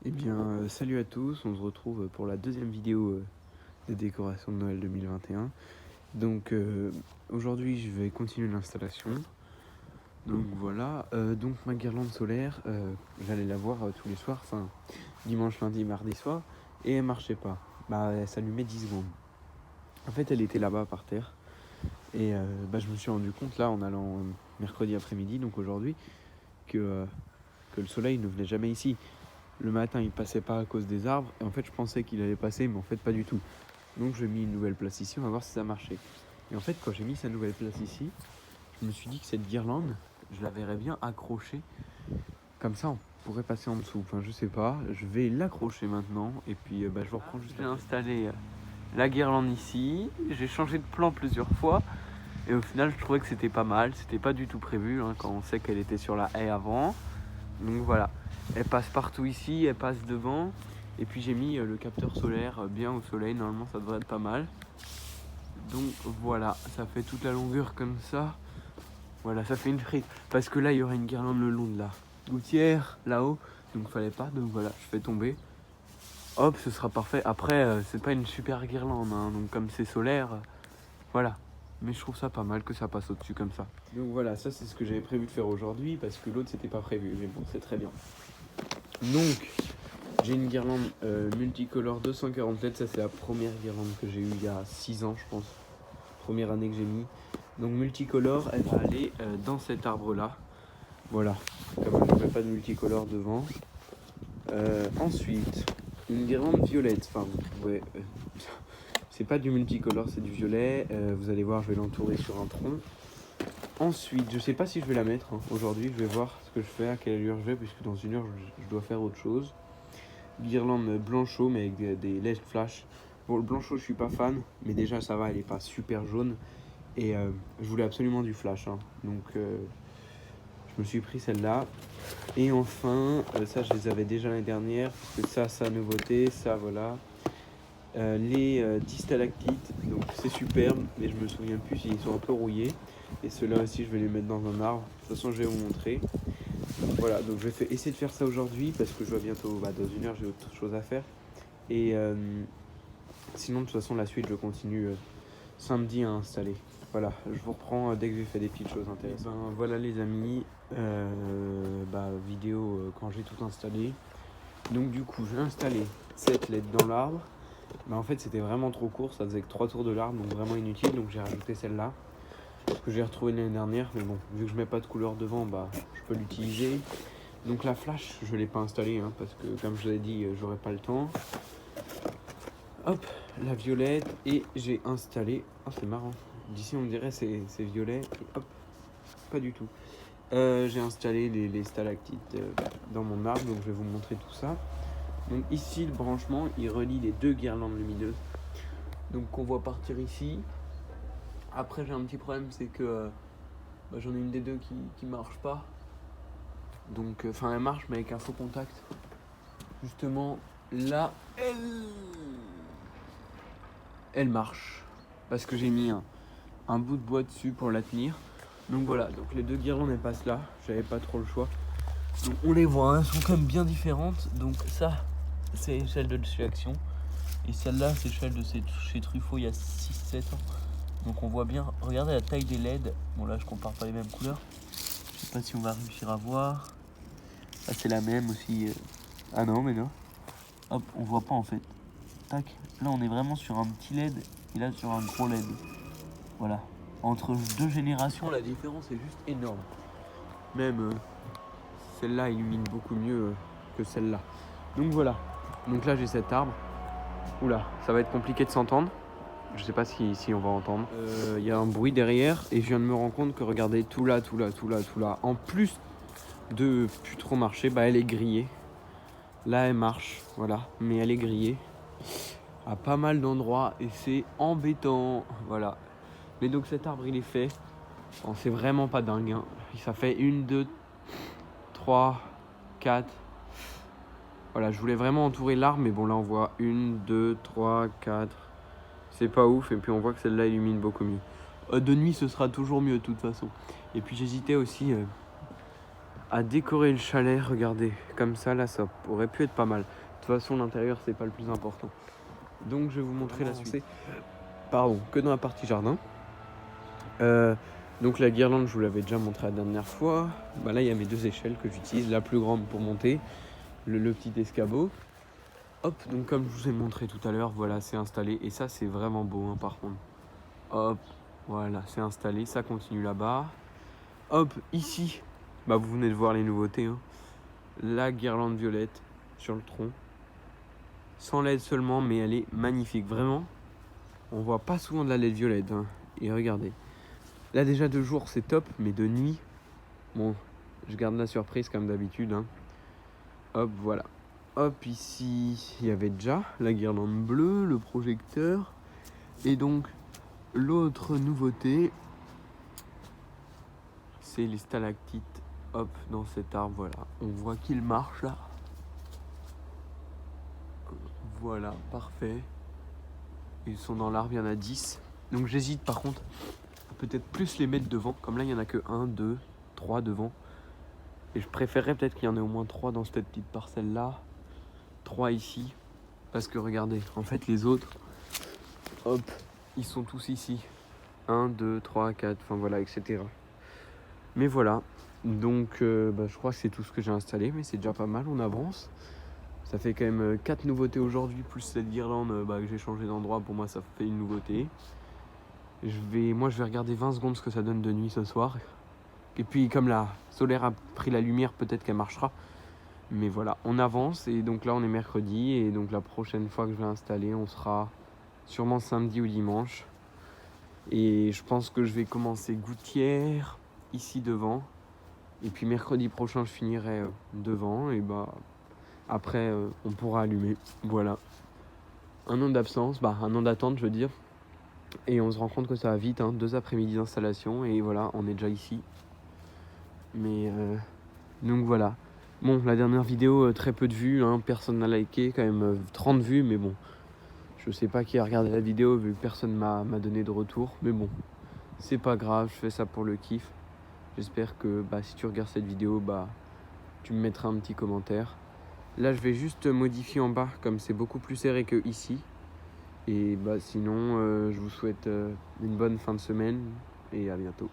Eh bien, salut à tous, on se retrouve pour la deuxième vidéo des décorations de Noël 2021. Donc aujourd'hui je vais continuer l'installation. Donc voilà, donc ma guirlande solaire, j'allais la voir tous les soirs, enfin dimanche, lundi, mardi soir, et elle marchait pas. Bah elle s'allumait 10 secondes. En fait elle était là-bas par terre, et je me suis rendu compte là en allant mercredi après-midi, donc aujourd'hui, que le soleil ne venait jamais ici. Le matin, il passait pas à cause des arbres. Et en fait, je pensais qu'il allait passer, mais en fait, pas du tout. Donc, j'ai mis une nouvelle place ici. On va voir si ça marchait. Et en fait, quand j'ai mis sa nouvelle place ici, je me suis dit que cette guirlande, je la verrais bien accrochée. Comme ça, on pourrait passer en dessous. Enfin, je sais pas. Je vais l'accrocher maintenant. Et puis, je vous reprends juste après. J'ai installé la guirlande ici. J'ai changé de plan plusieurs fois. Et au final, je trouvais que c'était pas mal. C'était pas du tout prévu quand on sait qu'elle était sur la haie avant. Donc voilà, elle passe partout ici, elle passe devant. Et puis j'ai mis le capteur solaire bien au soleil, normalement ça devrait être pas mal. Donc voilà, ça fait toute la longueur comme ça. Voilà, ça fait une frise. Parce que là, il y aurait une guirlande le long de la gouttière, là-haut. Donc fallait pas, donc voilà, je fais tomber. Hop, ce sera parfait. Après, c'est pas une super guirlande, donc comme c'est solaire, voilà. Mais je trouve ça pas mal que ça passe au-dessus comme ça. Donc voilà, ça c'est ce que j'avais prévu de faire aujourd'hui parce que l'autre c'était pas prévu. Mais bon, c'est très bien. Donc, j'ai une guirlande multicolore 247. Ça c'est la première guirlande que j'ai eue il y a 6 ans je pense. Première année que j'ai mis. Donc multicolore, elle va aller dans cet arbre là. Voilà, comme je ne mets pas de multicolore devant. Ensuite, une guirlande violette. Enfin, vous pouvez... c'est pas du multicolore, c'est du violet. Vous allez voir, je vais l'entourer sur un tronc. Ensuite, je sais pas si je vais la mettre aujourd'hui. Je vais voir ce que je fais, à quelle allure je vais, puisque dans une heure, je dois faire autre chose. Guirlande blanchot, mais avec des LED flash. Bon, le blanchot, je suis pas fan, mais déjà, ça va, elle est pas super jaune. Et je voulais absolument du flash. Donc, je me suis pris celle-là. Et enfin, ça, je les avais déjà l'année dernière, parce que ça, nouveauté, ça, voilà. Les 10 stalactites, donc c'est superbe, mais je me souviens plus s'ils sont un peu rouillés. Et ceux-là aussi, je vais les mettre dans un arbre. De toute façon, je vais vous montrer. Voilà, donc je vais essayer de faire ça aujourd'hui parce que je vois bientôt, dans une heure, j'ai autre chose à faire. Et sinon, de toute façon, la suite, je continue samedi à installer. Voilà, je vous reprends dès que j'ai fait des petites choses intéressantes. Voilà les amis, vidéo quand j'ai tout installé. Donc du coup, j'ai installé cette LED dans l'arbre. En fait, c'était vraiment trop court, ça faisait que 3 tours de l'arbre, donc vraiment inutile. Donc j'ai rajouté celle-là, que j'ai retrouvée l'année dernière. Mais bon, vu que je mets pas de couleur devant, je peux l'utiliser. Donc la flash, je l'ai pas installée, parce que comme je l'ai dit, j'aurais pas le temps. Hop, la violette, et j'ai installé... Ah, c'est marrant. D'ici, on dirait c'est violet, et hop, pas du tout. J'ai installé les stalactites dans mon arbre, donc je vais vous montrer tout ça. Donc ici, le branchement, il relie les deux guirlandes lumineuses. Donc qu'on voit partir ici. Après, j'ai un petit problème, c'est que j'en ai une des deux qui marche pas. Donc, elle marche, mais avec un faux contact. Justement, là, elle marche. Parce que j'ai mis un bout de bois dessus pour la tenir. Donc voilà, donc les deux guirlandes, elles passent là. J'avais pas trop le choix. Donc on les voit, elles sont quand même bien différentes. Donc ça, c'est celle de chez Action. Et celle-là, c'est celle de chez Truffaut il y a 6-7 ans. Donc on voit bien, regardez la taille des LED. Bon là, je compare pas les mêmes couleurs. Je sais pas si on va réussir à voir. Ah, c'est la même aussi. Ah non, mais non. Hop, on voit pas en fait. Tac. Là, on est vraiment sur un petit LED et là sur un gros LED. Voilà. Entre deux générations, la différence est juste énorme. Même celle-là illumine beaucoup mieux que celle-là. Donc voilà. Donc là, j'ai cet arbre. Oula, ça va être compliqué de s'entendre. Je sais pas si on va entendre. Il y a un bruit derrière et je viens de me rendre compte que regardez, tout là. En plus de plus trop marcher, elle est grillée. Là, elle marche, voilà, mais elle est grillée à pas mal d'endroits et c'est embêtant, voilà. Mais donc cet arbre, il est fait. Bon, c'est vraiment pas dingue. Ça fait 1, 2, 3, 4. Voilà, je voulais vraiment entourer l'arbre, mais bon, là, on voit 1, 2, 3, 4. C'est pas ouf, et puis on voit que celle-là illumine beaucoup mieux. De nuit, ce sera toujours mieux, de toute façon. Et puis j'hésitais aussi à décorer le chalet. Regardez, comme ça là, ça aurait pu être pas mal. De toute façon, l'intérieur c'est pas le plus important. Donc je vais vous montrer la suite. Pardon, que dans la partie jardin. Donc la guirlande, je vous l'avais déjà montré la dernière fois. Bah là, il y a mes 2 échelles que j'utilise, la plus grande pour monter, le petit escabeau. Hop, donc comme je vous ai montré tout à l'heure, voilà, c'est installé. Et ça, c'est vraiment beau, hein, par contre. Hop, voilà, c'est installé. Ça continue là-bas. Hop, ici, bah vous venez de voir les nouveautés. Hein. La guirlande violette sur le tronc. Sans LED seulement, mais elle est magnifique. Vraiment, on voit pas souvent de la LED violette. Hein. Et regardez. Là, déjà, de jour, c'est top. Mais de nuit, bon, je garde la surprise comme d'habitude. Hein. Hop, voilà. Hop, ici, il y avait déjà la guirlande bleue, le projecteur. Et donc, l'autre nouveauté, c'est les stalactites. Hop, dans cet arbre, voilà. On voit qu'il marche là. Voilà, parfait. Ils sont dans l'arbre, il y en a 10. Donc j'hésite par contre, peut-être plus les mettre devant. Comme là, il n'y en a que 1, 2, 3 devant. Et je préférerais peut-être qu'il y en ait au moins 3 dans cette petite parcelle-là. 3 ici. Parce que regardez, en fait les autres, hop, ils sont tous ici. 1, 2, 3, 4, enfin voilà, etc. Mais voilà, donc je crois que c'est tout ce que j'ai installé, mais c'est déjà pas mal, on avance. Ça fait quand même 4 nouveautés aujourd'hui, plus cette guirlande que j'ai changé d'endroit, pour moi ça fait une nouveauté. Moi je vais regarder 20 secondes ce que ça donne de nuit ce soir. Et puis comme la solaire a pris la lumière, peut-être qu'elle marchera. Mais voilà, on avance et donc là on est mercredi et donc la prochaine fois que je vais installer, on sera sûrement samedi ou dimanche. Et je pense que je vais commencer gouttière ici devant. Et puis mercredi prochain je finirai devant et après on pourra allumer. Voilà. Un an d'absence, un an d'attente je veux dire. Et on se rend compte que ça va vite, hein, 2 après-midi d'installation et voilà, on est déjà ici. Mais donc voilà. Bon, la dernière vidéo, très peu de vues, hein, personne n'a liké, quand même 30 vues, mais bon. Je sais pas qui a regardé la vidéo vu que personne m'a donné de retour. Mais bon, c'est pas grave, je fais ça pour le kiff. J'espère que si tu regardes cette vidéo, tu me mettras un petit commentaire. Là, je vais juste modifier en bas, comme c'est beaucoup plus serré que ici. Et sinon, je vous souhaite une bonne fin de semaine et à bientôt.